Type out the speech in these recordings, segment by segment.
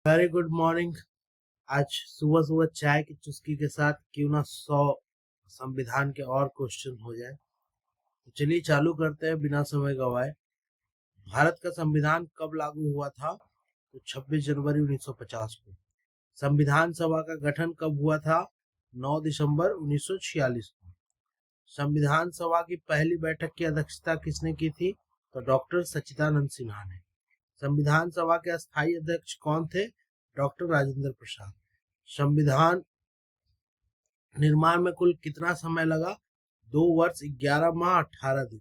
Very good morning. आज सुबह सुबह चाय की चुस्की के साथ क्यों ना 100 संविधान के और क्वेश्चन हो जाए। तो चलिए चालू करते हैं बिना समय गवाए। भारत का संविधान कब लागू हुआ था? तो 26 जनवरी 1950 को। संविधान सभा का गठन कब हुआ था? 9 दिसंबर 1946 को। संविधान सभा की पहली बैठक की अध्यक्षता किसने की थी? तो डॉक्टर सच्चिदानंद सिन्हा ने। संविधान सभा के अस्थायी अध्यक्ष कौन थे? डॉक्टर राजेंद्र प्रसाद। संविधान निर्माण में कुल कितना समय लगा? 2 वर्ष 11 माह 18 दिन।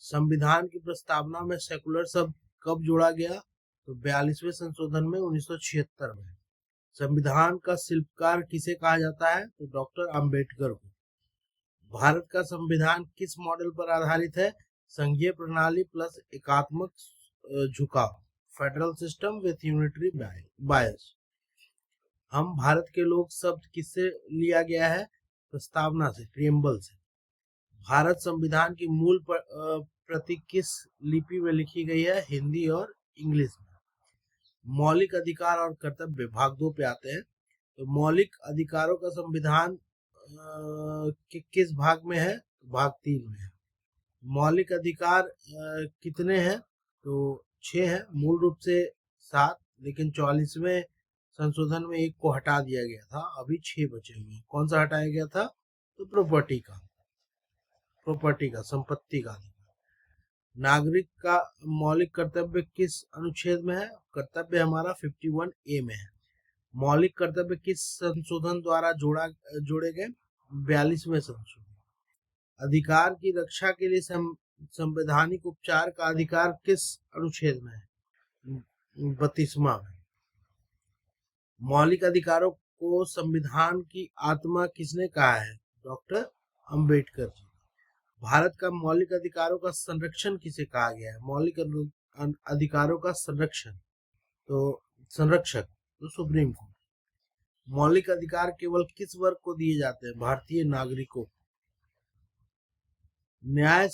संविधान की प्रस्तावना में सेकुलर शब्द कब जोड़ा गया? तो 42वें संशोधन में 1976 में। संविधान का शिल्पकार किसे कहा जाता है? तो डॉक्टर अंबेडकर को। भारत का संविधान किस मॉडल पर आधारित है? संघीय प्रणाली प्लस एकात्मक झुकाव, फेडरल सिस्टम विथ यूनिटरी बायस। हम भारत के लोग शब्द किससे लिया गया है? प्रस्तावना से, प्रियम्बल से। भारत संविधान की मूल प्रति किस लिपि में लिखी गई है? हिंदी और इंग्लिश में। मौलिक अधिकार और कर्तव्य भाग 2 पे आते हैं। तो मौलिक अधिकारों का संविधान किस भाग में है? भाग 3 में है। मौलिक अधिकार कितने हैं? तो 6 है, मूल रूप से 7, लेकिन 44वें संशोधन में एक को हटा दिया गया था, अभी 6 बचे हुए। कौन सा हटाया गया था? तो प्रॉपर्टी का, संपत्ति का अधिकार। नागरिक का मौलिक कर्तव्य किस अनुच्छेद में है? कर्तव्य हमारा 51A में है। मौलिक कर्तव्य किस संशोधन द्वारा जोड़े गए? 42वें संशोधन। अधिकार की रक्षा के लिए संवैधानिक उपचार का अधिकार किस अनुच्छेद में है? 32वां में। मौलिक अधिकारों को संविधान की आत्मा किसने कहा है? डॉक्टर अंबेडकर जी। भारत का मौलिक अधिकारों का संरक्षण किसे कहा गया है? मौलिक अधिकारों का संरक्षण, तो संरक्षक तो सुप्रीम कोर्ट। मौलिक अधिकार केवल किस वर्ग को दिए जाते हैं? भारतीय नागरिकों। न्याय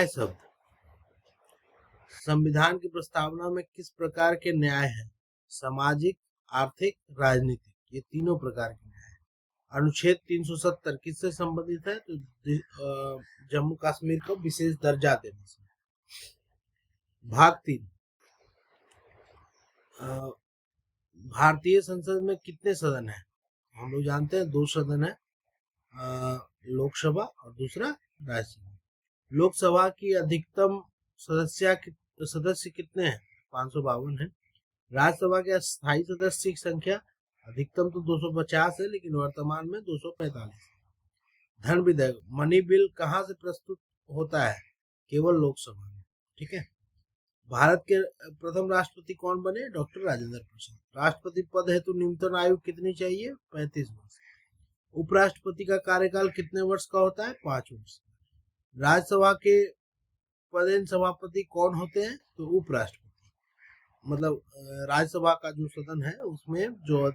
शब्द संविधान की प्रस्तावना में किस प्रकार के न्याय हैं? सामाजिक, आर्थिक, राजनीतिक, ये तीनों प्रकार के न्याय हैं। अनुच्छेद 370 किससे संबंधित है? तो जम्मू कश्मीर को विशेष दर्जा देने से। भाग 3। भारतीय संसद में कितने सदन हैं? हम लोग जानते हैं 2 सदन है, लोकसभा और दूसरा राज्यसभा। लोकसभा की अधिकतम सदस्य कितने हैं? 552 है। राज्यसभा के स्थायी सदस्य की संख्या अधिकतम तो 250 है, लेकिन वर्तमान में 245। धन विधेयक, मनी बिल कहाँ से प्रस्तुत होता है? केवल लोकसभा में। ठीक है। भारत के प्रथम राष्ट्रपति कौन बने? डॉक्टर राजेंद्र प्रसाद। राष्ट्रपति पद हेतु न्यूनतम आयु कितनी चाहिए? 35 वर्ष। उपराष्ट्रपति का कार्यकाल कितने वर्ष का होता है? 5 वर्ष। राज्यसभा के पदेन सभापति कौन होते हैं? तो उपराष्ट्रपति। मतलब राज्यसभा का जो सदन है उसमें जो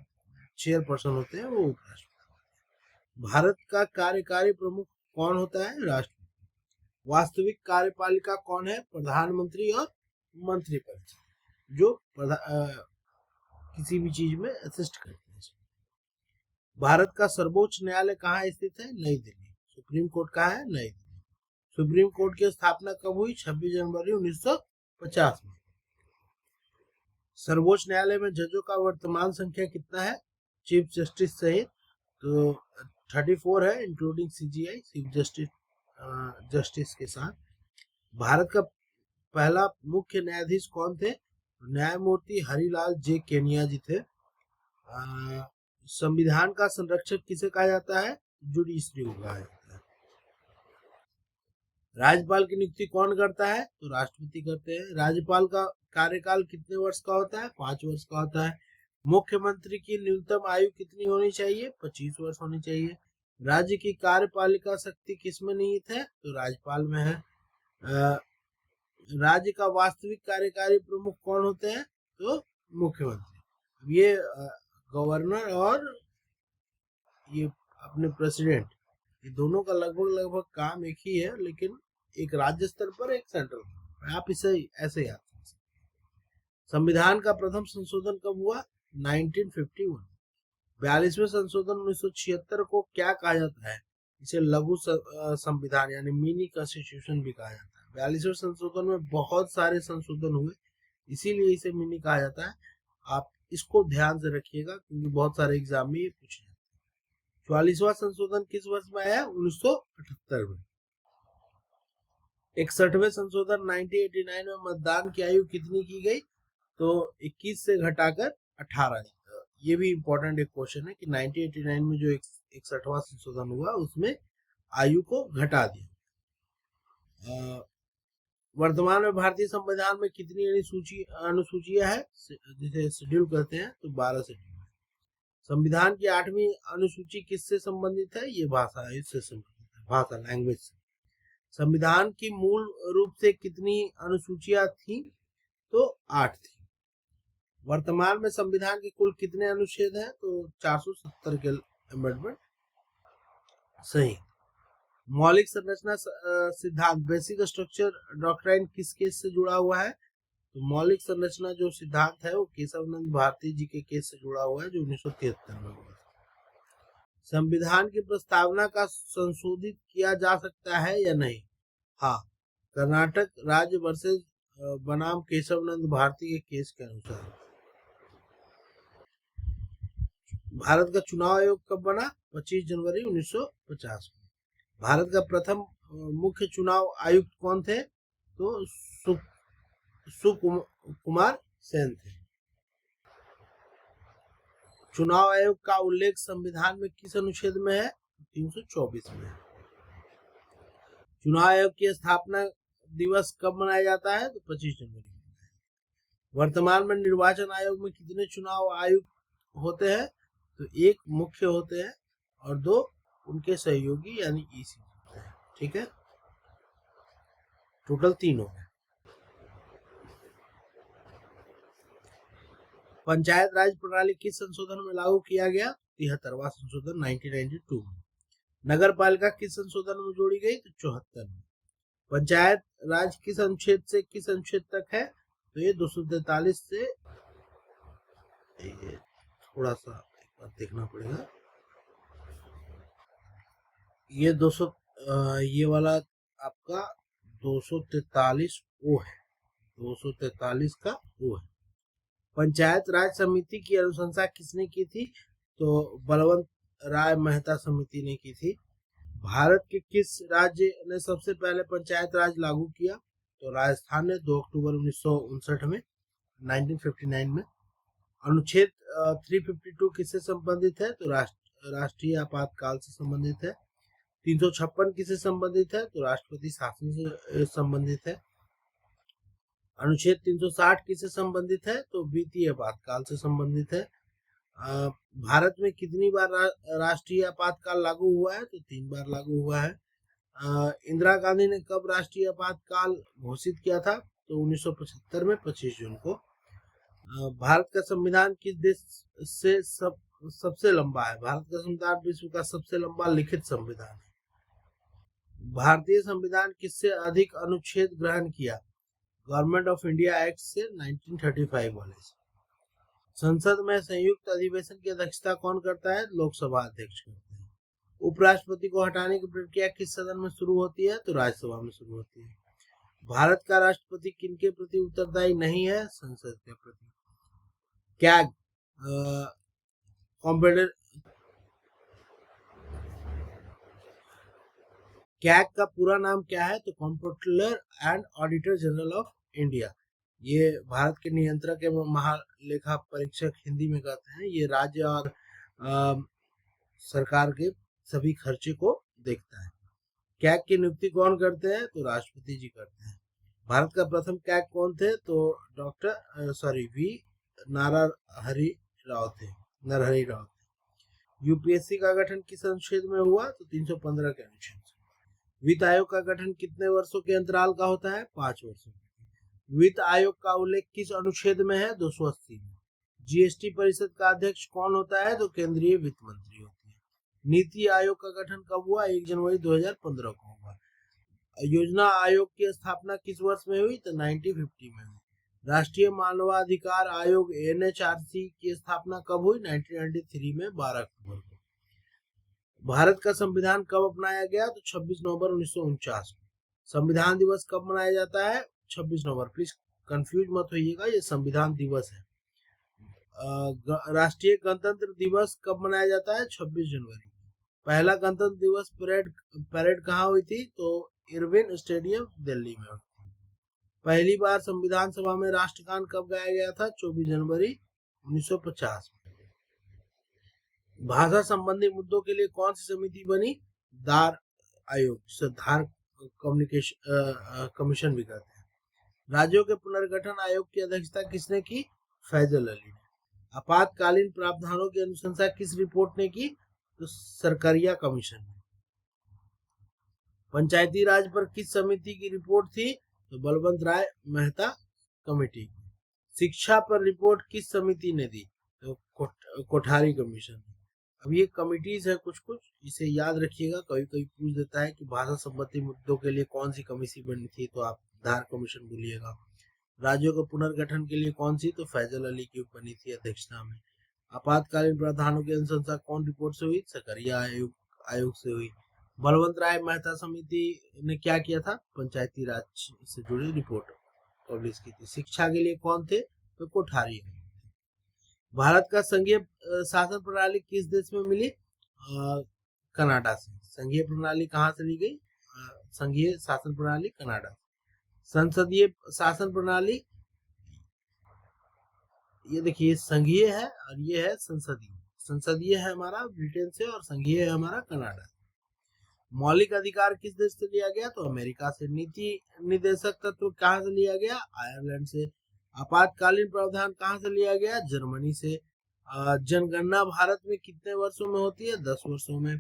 चेयरपर्सन होते हैं वो उपराष्ट्रपति। भारत का कार्यकारी प्रमुख कौन होता है? राष्ट्रपति। वास्तविक कार्यपालिका कौन है? प्रधानमंत्री और मंत्रिपरिषद, जो किसी भी चीज में असिस्ट करते हैं। भारत का सर्वोच्च न्यायालय कहाँ स्थित है? नई दिल्ली। सुप्रीम कोर्ट कहाँ है? नई दिल्ली। सुप्रीम कोर्ट की स्थापना कब हुई? 26 जनवरी 1950 में। सर्वोच्च न्यायालय में जजों का वर्तमान संख्या कितना है? चीफ जस्टिस सहित तो 34 है, इंक्लूडिंग CJI, चीफ जस्टिस के साथ। भारत का पहला मुख्य न्यायाधीश कौन थे? न्यायमूर्ति हरिलाल जे केनिया जी थे। संविधान का संरक्षक किसे कहा जाता है? जुडिशरी को कहा जाता है। राज्यपाल की नियुक्ति कौन करता है? तो राष्ट्रपति करते हैं। राज्यपाल का कार्यकाल कितने वर्ष का होता है? 5 वर्ष का होता है। मुख्यमंत्री की न्यूनतम आयु कितनी होनी चाहिए? 25 वर्ष होनी चाहिए। राज्य की कार्यपालिका शक्ति किसमें निहित है? तो राज्यपाल में है। राज्य का वास्तविक कार्यकारी प्रमुख कौन होते हैं? तो मुख्यमंत्री। ये गवर्नर और ये अपने प्रेसिडेंट, ये दोनों का लगभग काम एक ही है, लेकिन एक राज्य स्तर पर, एक सेंट्रल। आप इसे ऐसे याद संविधान का प्रथम संशोधन कब हुआ? 1951। 42वें संशोधन 1976 को क्या कहा जाता है? इसे लघु संविधान यानी मिनी कॉन्स्टिट्यूशन भी कहा जाता है। 42वें संशोधन में बहुत सारे संशोधन हुए, इसीलिए इसे मिनी कहा जाता है। आप इसको ध्यान से रखिएगा क्योंकि बहुत सारे एग्जाम में ये पूछे जाते हैं। 44वां संशोधन किस वर्ष में आया? 1978 में। 61वें संशोधन 1989 में मतदान की आयु कितनी की गई? तो 21 से घटाकर 18। ये भी इम्पोर्टेंट एक क्वेश्चन है कि 1989 में जो 61वां संशोधन हुआ उसमें आयु को घटा दिया। वर्तमान में भारतीय संविधान में कितनी अनुसूचियां है जिसे शेड्यूल कहते हैं? तो 12 शेड्यूल। संविधान की 8वीं अनुसूची किससे संबंधित है? ये भाषा इससे संबंधित है, भाषा लैंग्वेज से। संविधान की मूल रूप से कितनी अनुसूचियां थी? तो 8 थी। वर्तमान में संविधान के कुल कितने अनुच्छेद हैं? तो 470 के अमेंडमेंट सही। मौलिक संरचना सिद्धांत बेसिक स्ट्रक्चर डॉक्ट्राइन किस केस से जुड़ा हुआ है? तो मौलिक संरचना जो सिद्धांत है वो केशवानंद भारती जी के केस से जुड़ा हुआ है जो 1973 में हुआ। संविधान की प्रस्तावना का संशोधित किया जा सकता है या नहीं? हाँ, कर्नाटक राज्य वर्सेस बनाम केशवानंद भारती के केस के अनुसार। भारत का चुनाव आयोग कब बना? 25 जनवरी 1950 में। भारत का प्रथम मुख्य चुनाव आयुक्त कौन थे? तो सुकुमार सेन थे। चुनाव आयोग का उल्लेख संविधान में किस अनुच्छेद में है? 324 में। चुनाव आयोग की स्थापना दिवस कब मनाया जाता है? तो 25 जनवरी। वर्तमान में निर्वाचन आयोग में कितने चुनाव आयुक्त होते हैं? तो एक मुख्य होते हैं और 2 उनके सहयोगी यानी ईसी होते हैं। ठीक है, टोटल 3 हो गए। पंचायत राज प्रणाली किस संशोधन में लागू किया गया? 73वां संशोधन 1992 में। नगर पालिका किस संशोधन में जोड़ी गई? तो 74 में। पंचायत राज किस अनुच्छेद से किस अनुच्छेद तक है? तो ये 243 से, ये थोड़ा सा देखना पड़ेगा, ये 200 ये वाला आपका 243 ओ है, 243 का ओ है। पंचायत राज समिति की अनुशंसा किसने की थी? तो बलवंत राय मेहता समिति ने की थी। भारत के किस राज्य ने सबसे पहले पंचायत राज लागू किया? तो राजस्थान ने 2 अक्टूबर 1959 में 1959 में। अनुच्छेद 352 किससे संबंधित है? तो राष्ट्रीय आपातकाल से संबंधित है। 356 किससे संबंधित है? तो राष्ट्रपति शासन से संबंधित है। अनुच्छेद 360 किससे संबंधित है? तो वित्तीय आपातकाल से संबंधित है। भारत में कितनी बार राष्ट्रीय आपातकाल लागू हुआ है? तो 3 बार लागू हुआ है। इंदिरा गांधी ने कब राष्ट्रीय आपातकाल घोषित किया था? तो 1975 में 25 जून को। भारत का संविधान किस देश से सबसे लंबा है? भारत का संविधान विश्व का सबसे लंबा लिखित संविधान है। भारतीय संविधान किससे अधिक अनुच्छेद ग्रहण किया? गवर्नमेंट ऑफ इंडिया एक्ट से 1935 वाले से। संसद में संयुक्त अधिवेशन की अध्यक्षता कौन करता है? लोकसभा अध्यक्ष करते हैं। उपराष्ट्रपति को हटाने की प्रक्रिया किस सदन में शुरू होती है? तो राज्यसभा में शुरू होती है। भारत का राष्ट्रपति किनके प्रति उत्तरदायी नहीं है? संसद के प्रति। कैग कैग का पूरा नाम क्या है? तो controller and auditor general of India. ये भारत के नियंत्रक एवं महालेखा परीक्षक हिंदी में कहते हैं। ये राज्य और सरकार के सभी खर्चे को देखता है। कैग की नियुक्ति कौन करते हैं? तो राष्ट्रपति जी करते हैं। भारत का प्रथम कैग कौन थे? तो वी नरहरि राव थे। यूपीएससी का गठन किस अनुच्छेद में हुआ? तो 315 के अनुच्छेद से। वित्त आयोग का गठन कितने वर्षों के अंतराल का होता है? 5 वर्षों। वित्त आयोग का उल्लेख किस अनुच्छेद में है? 280 में। जीएसटी परिषद का अध्यक्ष कौन होता है? तो केंद्रीय वित्त मंत्री होती है। नीति आयोग का गठन कब हुआ? 1 जनवरी 2015 को हुआ। योजना आयोग की स्थापना किस वर्ष में हुई? तो 1950 में हुई। राष्ट्रीय मानवाधिकार आयोग NHRC की स्थापना कब हुई? 1993 में 12 अक्टूबर को। भारत का संविधान कब अपनाया गया? तो 26 नवंबर 1949 में। संविधान दिवस कब मनाया जाता है? 26 नवंबर। प्लीज कंफ्यूज मत होइएगा, ये संविधान दिवस है। राष्ट्रीय गणतंत्र दिवस कब मनाया जाता है? 26 जनवरी। पहला गणतंत्र दिवस परेड कहाँ हुई थी? तो इरविन स्टेडियम दिल्ली में। पहली बार संविधान सभा में राष्ट्रगान कब गाया गया था? 24 जनवरी 1950 में। भाषा संबंधी मुद्दों के लिए कौन सी समिति बनी? धार आयोग, जिसे धार कमीशन भी कहते हैं। राज्यों के पुनर्गठन आयोग की अध्यक्षता किसने की? फैजल अली ने। आपातकालीन प्रावधानों की अनुशंसा किस रिपोर्ट ने की? तो सरकारिया कमीशन ने। पंचायती राज पर किस समिति की रिपोर्ट थी? तो बलवंत राय मेहता कमेटी। शिक्षा पर रिपोर्ट किस समिति ने दी? तो कोठारी कमीशन। अब ये कमिटीज है कुछ कुछ, इसे याद रखिएगा, कभी कभी पूछ देता है कि भाषा संबंधी मुद्दों के लिए कौन सी कमेटी बनी थी, तो आप धार कमीशन बोलिएगा। राज्यों के पुनर्गठन के लिए कौन सी? तो फैजल अली की बनी थी अध्यक्षता में। आपातकालीन प्रावधानों की अनुशंसा कौन रिपोर्ट से हुई? सरकारिया आयोग से हुई। बलवंत राय मेहता समिति ने क्या किया था? पंचायती राज से जुड़ी रिपोर्ट पब्लिश की थी। शिक्षा के लिए कौन थे? तो कोठारी। भारत का संघीय शासन प्रणाली किस देश में मिली? कनाडा से। संघीय प्रणाली कहाँ से ली गई? संघीय शासन प्रणाली कनाडा। संसदीय शासन प्रणाली, ये देखिए संघीय है और ये है संसदीय। संसदीय है हमारा ब्रिटेन से और संघीय है हमारा कनाडा। मौलिक अधिकार किस देश से लिया गया? तो अमेरिका से। नीति निर्देशक तत्व कहाँ से लिया गया? आयरलैंड से। आपातकालीन प्रावधान कहाँ से लिया गया? जर्मनी से। जनगणना भारत में कितने वर्षों में होती है? 10 वर्षों में।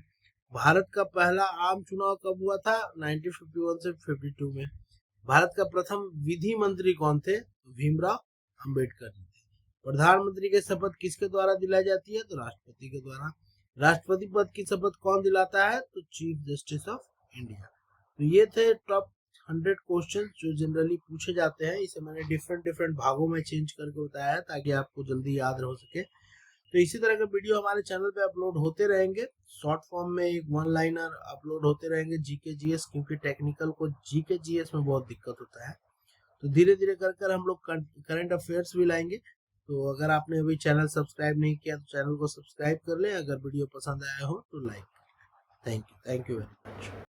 भारत का पहला आम चुनाव कब हुआ था? 1951 से 52 में। भारत का प्रथम विधि मंत्री कौन थे? भीमराव अंबेडकर। प्रधानमंत्री की शपथ किसके द्वारा दिलाई जाती है? तो राष्ट्रपति के द्वारा। राष्ट्रपति पद की शपथ कौन दिलाता है? तो चीफ जस्टिस ऑफ इंडिया। तो ये थे टॉप 100 क्वेश्चन जो जनरली पूछे जाते हैं। इसे मैंने डिफरेंट भागों में चेंज करके बताया है ताकि आपको जल्दी याद हो सके। तो इसी तरह के वीडियो हमारे चैनल पे अपलोड होते रहेंगे। शॉर्ट फॉर्म में एक 1 लाइनर अपलोड होते रहेंगे जीके जीएस, क्योंकि टेक्निकल को जीके जीएस में बहुत दिक्कत होता है। तो धीरे धीरे कर हम लोग करंट अफेयर्स भी लाएंगे। तो अगर आपने अभी चैनल सब्सक्राइब नहीं किया तो चैनल को सब्सक्राइब कर लें। अगर वीडियो पसंद आया हो तो like. Thank you very much.